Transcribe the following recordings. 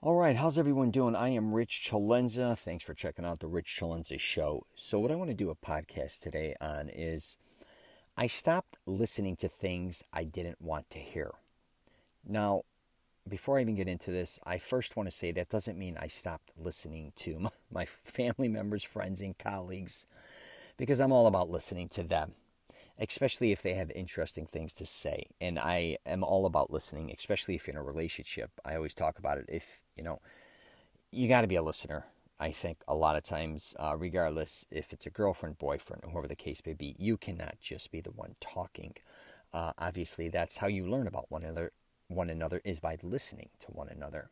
All right, how's everyone doing? I am Rich CELENZA. Thanks for checking out the Rich CELENZA show. So, what I want to do a podcast today on is I stopped listening to things I didn't want to hear. Now, before I even get into this, I first want to say that doesn't mean I stopped listening to my family members, friends, and colleagues because I'm all about listening to them, especially if they have interesting things to say. And I am all about listening, especially if you're in a relationship. I always talk about it. If, you got to be a listener. I think a lot of times, regardless if it's a girlfriend, boyfriend, or whoever the case may be, you cannot just be the one talking. Obviously, that's how you learn about one another is by listening to one another.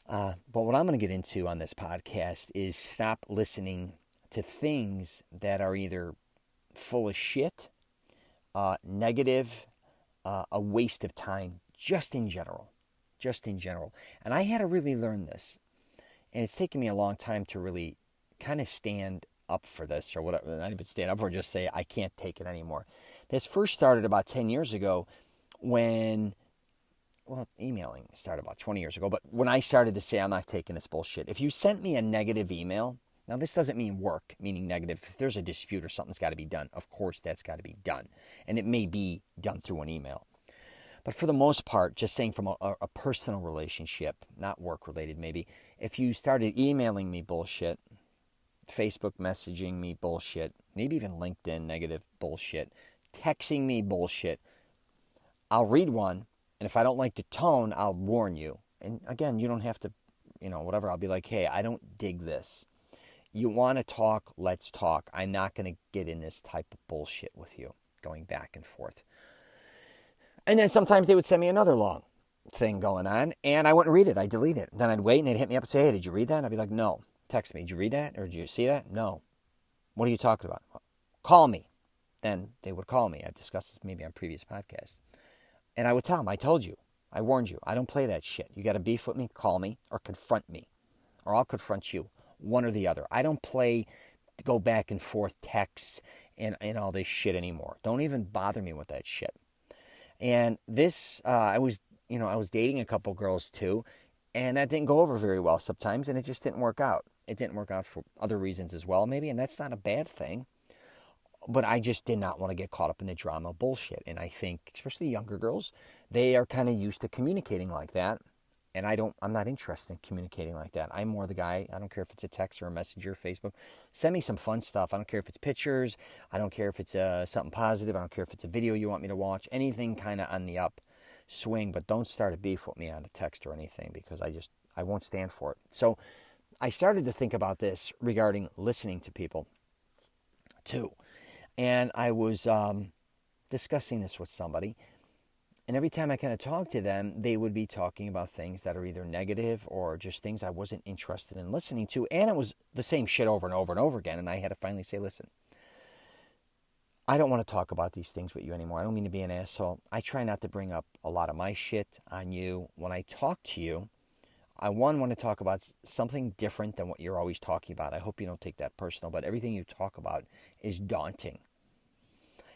But what I'm going to get into on this podcast is stop listening to things that are either full of shit, negative, a waste of time, just in general. And I had to really learn this. And it's taken me a long time to really kind of stand up for this, or whatever, not even stand up for, just say, I can't take it anymore. This first started about 10 years ago emailing started about 20 years ago, but when I started to say, I'm not taking this bullshit. If you sent me a negative email, now this doesn't mean work, meaning negative. If there's a dispute or something's got to be done, of course that's got to be done. And it may be done through an email. But for the most part, just saying from a personal relationship, not work-related maybe, if you started emailing me bullshit, Facebook messaging me bullshit, maybe even LinkedIn negative bullshit, texting me bullshit, I'll read one, and if I don't like the tone, I'll warn you. And again, you don't have to, whatever. I'll be like, hey, I don't dig this. You want to talk, let's talk. I'm not going to get in this type of bullshit with you, going back and forth. And then sometimes they would send me another long thing going on, and I wouldn't read it. I'd delete it. Then I'd wait, and they'd hit me up and say, hey, did you read that? And I'd be like, no. Text me, did you read that? Or did you see that? No. What are you talking about? Call me. Then they would call me. I've discussed this maybe on previous podcasts. And I would tell them, I told you. I warned you. I don't play that shit. You got a beef with me? Call me or confront me. Or I'll confront you. One or the other. I don't play go back and forth texts and all this shit anymore. Don't even bother me with that shit. And this, I was dating a couple girls too, and that didn't go over very well sometimes, and it just didn't work out. It didn't work out for other reasons as well, maybe, and that's not a bad thing. But I just did not want to get caught up in the drama bullshit. And I think, especially younger girls, they are kind of used to communicating like that. And I'm not interested in communicating like that. I'm more the guy, I don't care if it's a text or a messenger, Facebook. Send me some fun stuff. I don't care if it's pictures. I don't care if it's something positive. I don't care if it's a video you want me to watch. Anything kind of on the up swing. But don't start a beef with me on a text or anything, because I won't stand for it. So I started to think about this regarding listening to people too. And I was discussing this with somebody. And every time I kind of talked to them, they would be talking about things that are either negative or just things I wasn't interested in listening to. And it was the same shit over and over and over again. And I had to finally say, listen, I don't want to talk about these things with you anymore. I don't mean to be an asshole. I try not to bring up a lot of my shit on you. When I talk to you, I want to talk about something different than what you're always talking about. I hope you don't take that personal, but everything you talk about is daunting.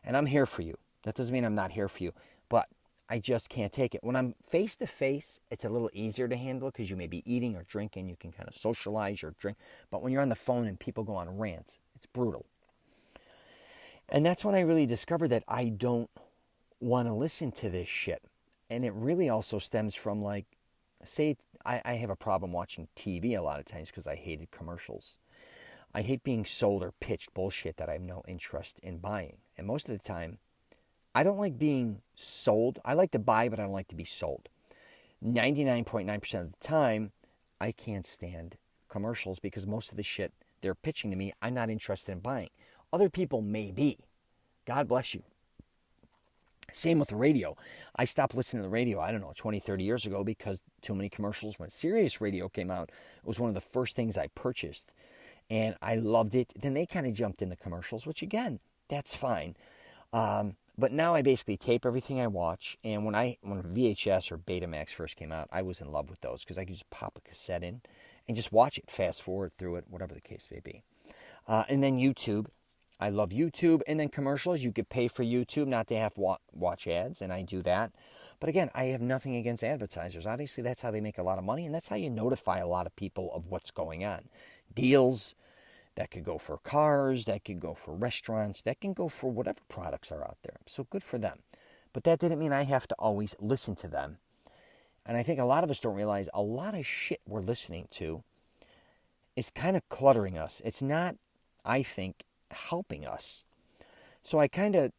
And I'm here for you. That doesn't mean I'm not here for you. But I just can't take it. When I'm face to face, it's a little easier to handle because you may be eating or drinking. You can kind of socialize or drink. But when you're on the phone and people go on rants, it's brutal. And that's when I really discovered that I don't want to listen to this shit. And it really also stems from, like, say I have a problem watching TV a lot of times because I hated commercials. I hate being sold or pitched bullshit that I have no interest in buying. And most of the time, I don't like being sold. I like to buy, but I don't like to be sold. 99.9% of the time, I can't stand commercials because most of the shit they're pitching to me, I'm not interested in buying. Other people may be. God bless you. Same with the radio. I stopped listening to the radio, 20, 30 years ago because too many commercials. When Sirius Radio came out, it was one of the first things I purchased. And I loved it. Then they kind of jumped in the commercials, which again, that's fine. But now I basically tape everything I watch. And when VHS or Betamax first came out, I was in love with those because I could just pop a cassette in and just watch it, fast forward through it, whatever the case may be. And then YouTube. I love YouTube. And then commercials. You could pay for YouTube not to have watch ads, and I do that. But again, I have nothing against advertisers. Obviously, that's how they make a lot of money, and that's how you notify a lot of people of what's going on. Deals, that could go for cars, that could go for restaurants, that can go for whatever products are out there. So good for them. But that didn't mean I have to always listen to them. And I think a lot of us don't realize a lot of shit we're listening to is kind of cluttering us. It's not, I think, helping us. So I kind of,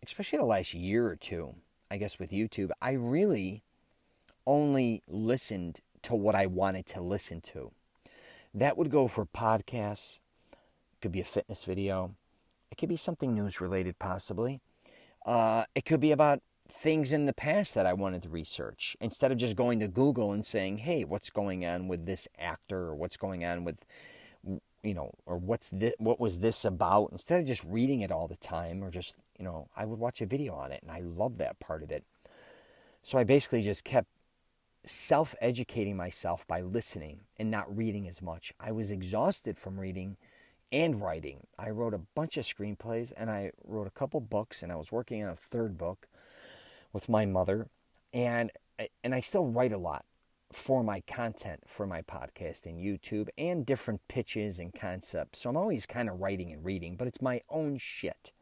especially the last year or two, I guess with YouTube, I really only listened to what I wanted to listen to. That would go for podcasts. It could be a fitness video. It could be something news related possibly. It could be about things in the past that I wanted to research. Instead of just going to Google and saying, hey, what's going on with this actor, or what's going on with, or what was this about? Instead of just reading it all the time, or just, I would watch a video on it, and I love that part of it. So I basically just kept self-educating myself by listening and not reading as much. I was exhausted from reading and writing. I wrote a bunch of screenplays, and I wrote a couple books, and I was working on a third book with my mother, and I still write a lot for my content, for my podcast and YouTube, and different pitches and concepts. So I'm always kind of writing and reading, but it's my own shit.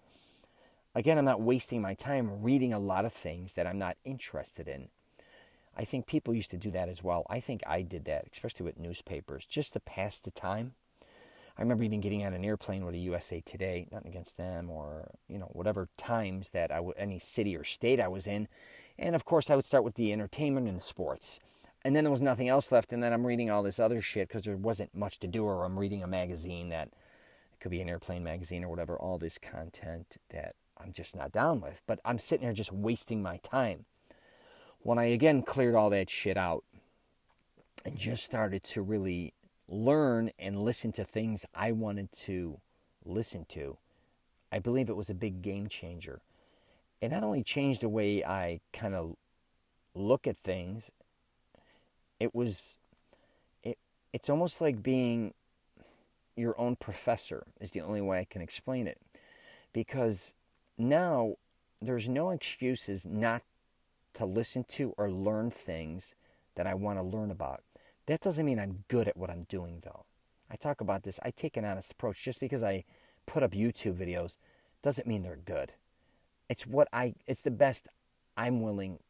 Again, I'm not wasting my time reading a lot of things that I'm not interested in. I think people used to do that as well. I think I did that, especially with newspapers, just to pass the time. I remember even getting on an airplane with a USA Today, nothing against them, or, whatever times that any city or state I was in. And of course, I would start with the entertainment and the sports. And then there was nothing else left, and then I'm reading all this other shit because there wasn't much to do, or I'm reading a magazine that, it could be an airplane magazine or whatever, all this content that I'm just not down with. But I'm sitting there just wasting my time. When I again cleared all that shit out and just started to really learn and listen to things I wanted to listen to, I believe it was a big game changer. It not only changed the way I kind of look at things, it's almost like being your own professor is the only way I can explain it. Because now there's no excuses not to listen to or learn things that I want to learn about. That doesn't mean I'm good at what I'm doing, though. I talk about this. I take an honest approach. Just because I put up YouTube videos doesn't mean they're good. It's the best I'm willing.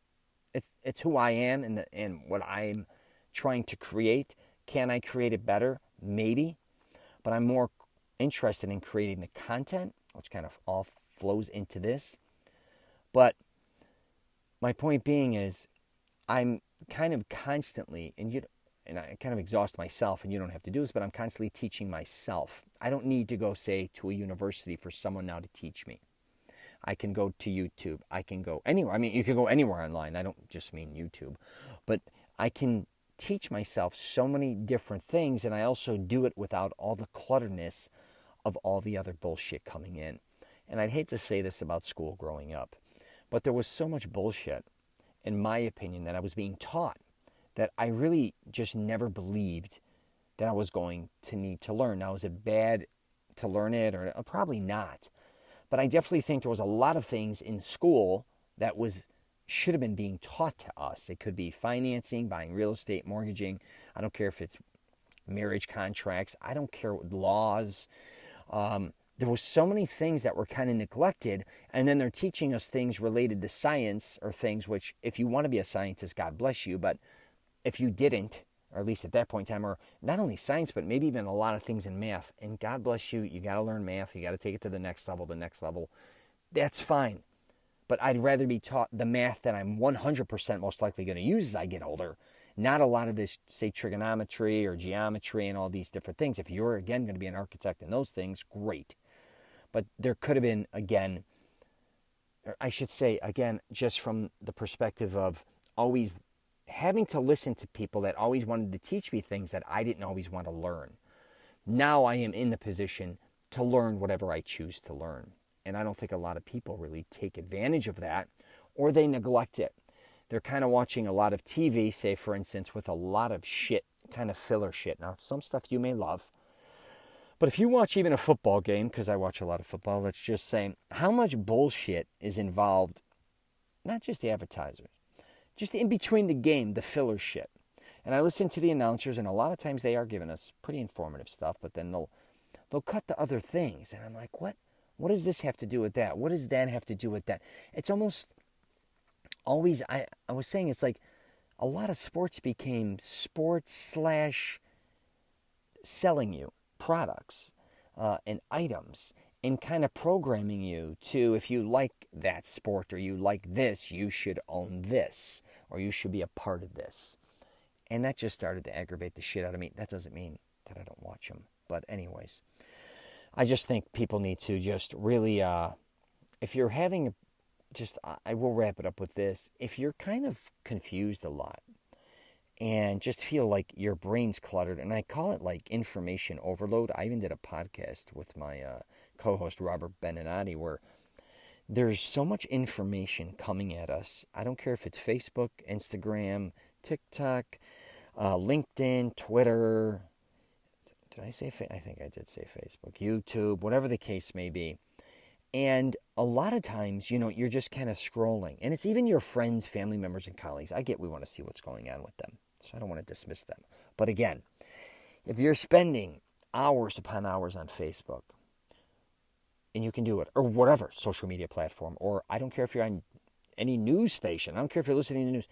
It's who I am and what I'm trying to create. Can I create it better? Maybe. But I'm more interested in creating the content, which kind of all flows into this. But my point being is, I'm kind of constantly, and I kind of exhaust myself, and you don't have to do this, but I'm constantly teaching myself. I don't need to go, say, to a university for someone now to teach me. I can go to YouTube. I can go anywhere. I mean, you can go anywhere online. I don't just mean YouTube. But I can teach myself so many different things, and I also do it without all the clutterness of all the other bullshit coming in. And I'd hate to say this about school growing up, but there was so much bullshit, in my opinion, that I was being taught that I really just never believed that I was going to need to learn. Now, is it bad to learn it? Or probably not. But I definitely think there was a lot of things in school that should have been being taught to us. It could be financing, buying real estate, mortgaging. I don't care if it's marriage contracts. I don't care what laws. There were so many things that were kind of neglected, and then they're teaching us things related to science, or things which, if you want to be a scientist, God bless you, but if you didn't, or at least at that point in time, or not only science, but maybe even a lot of things in math, and God bless you, you got to learn math, you got to take it to the next level, that's fine. But I'd rather be taught the math that I'm 100% most likely going to use as I get older, not a lot of this, say, trigonometry or geometry and all these different things. If you're, again, going to be an architect and those things, great. But there could have been, again, or I should say, again, just from the perspective of always having to listen to people that always wanted to teach me things that I didn't always want to learn. Now I am in the position to learn whatever I choose to learn. And I don't think a lot of people really take advantage of that, or they neglect it. They're kind of watching a lot of TV, say, for instance, with a lot of shit, kind of filler shit. Now, some stuff you may love. But if you watch even a football game, because I watch a lot of football, let's just say, how much bullshit is involved, not just the advertisers, just in between the game, the filler shit. And I listen to the announcers, and a lot of times they are giving us pretty informative stuff, but then they'll cut to other things, and I'm like, what? What does this have to do with that? What does that have to do with that? It's almost always, I was saying, it's like a lot of sports became sports slash selling you products and items and kind of programming you to, if you like that sport or you like this, you should own this or you should be a part of this. And that just started to aggravate the shit out of me. That doesn't mean that I don't watch them. But anyways, I just think people need to just really, if you're having, I will wrap it up with this. If you're kind of confused a lot and just feel like your brain's cluttered, and I call it like information overload. I even did a podcast with my co-host Robert Beninati where there's so much information coming at us. I don't care if it's Facebook, Instagram, TikTok, LinkedIn, Twitter. Did I say I think I did say Facebook, YouTube, whatever the case may be. And a lot of times, you're just kind of scrolling. And it's even your friends, family members, and colleagues. I get we want to see what's going on with them. So I don't want to dismiss them. But again, if you're spending hours upon hours on Facebook, and you can do it, or whatever social media platform, or I don't care if you're on any news station, I don't care if you're listening to news,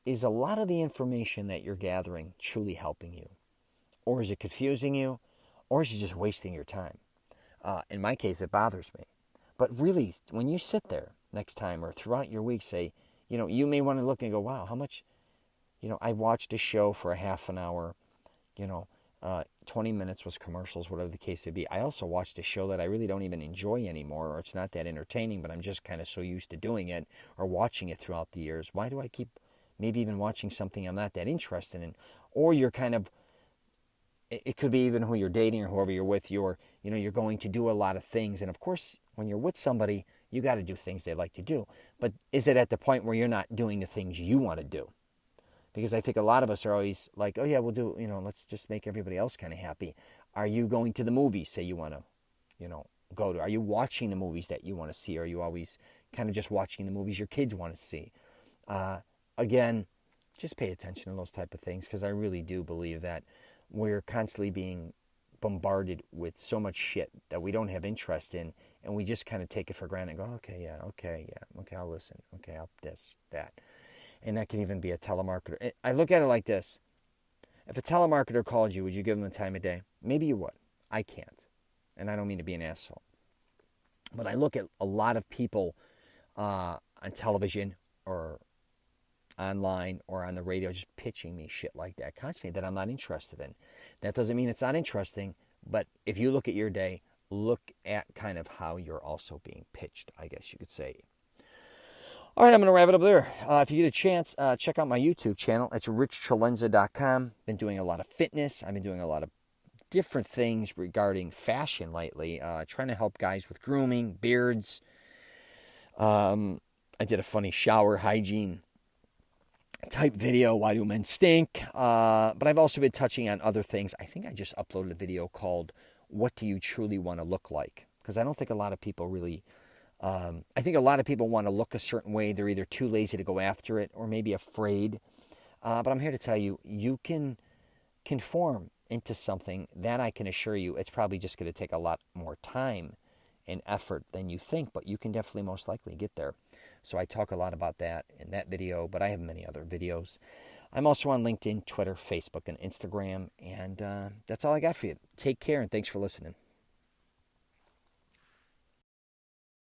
is a lot of the information that you're gathering truly helping you? Or is it confusing you? Or is it just wasting your time? In my case, it bothers me. But really, when you sit there next time or throughout your week, say, you may want to look and go, wow, how much, I watched a show for a half an hour, 20 minutes was commercials, whatever the case may be. I also watched a show that I really don't even enjoy anymore, or it's not that entertaining, but I'm just kind of so used to doing it or watching it throughout the years. Why do I keep maybe even watching something I'm not that interested in? Or you're kind of, it could be even who you're dating or whoever you're with, you're going to do a lot of things. And of course, when you're with somebody, you got to do things they like to do. But is it at the point where you're not doing the things you want to do? Because I think a lot of us are always like, oh yeah, we'll do, let's just make everybody else kind of happy. Are you going to the movies, say you want to, go to? Are you watching the movies that you want to see? Or are you always kind of just watching the movies your kids want to see? Again, just pay attention to those type of things, because I really do believe that we're constantly being bombarded with so much shit that we don't have interest in, and we just kind of take it for granted and go, okay, I'll listen. Okay, I'll this, that. And that can even be a telemarketer. I look at it like this. If a telemarketer called you, would you give them the time of day? Maybe you would. I can't. And I don't mean to be an asshole. But I look at a lot of people on television or online or on the radio just pitching me shit like that constantly that I'm not interested in. That doesn't mean it's not interesting, but if you look at your day, look at kind of how you're also being pitched, I guess you could say. All right, I'm going to wrap it up there. If you get a chance, check out my YouTube channel. It's richcelenza.com. Been doing a lot of fitness. I've been doing a lot of different things regarding fashion lately, trying to help guys with grooming, beards. I did a funny shower hygiene type video, why do men stink? But I've also been touching on other things. I think I just uploaded a video called What Do You Truly Want to Look Like? Because I don't think a lot of people really... I think a lot of people want to look a certain way. They're either too lazy to go after it or maybe afraid. But I'm here to tell you, you can conform into something that I can assure you it's probably just going to take a lot more time and effort than you think, but you can definitely most likely get there. So I talk a lot about that in that video, but I have many other videos. I'm also on LinkedIn, Twitter, Facebook, and Instagram, and that's all I got for you. Take care, and thanks for listening.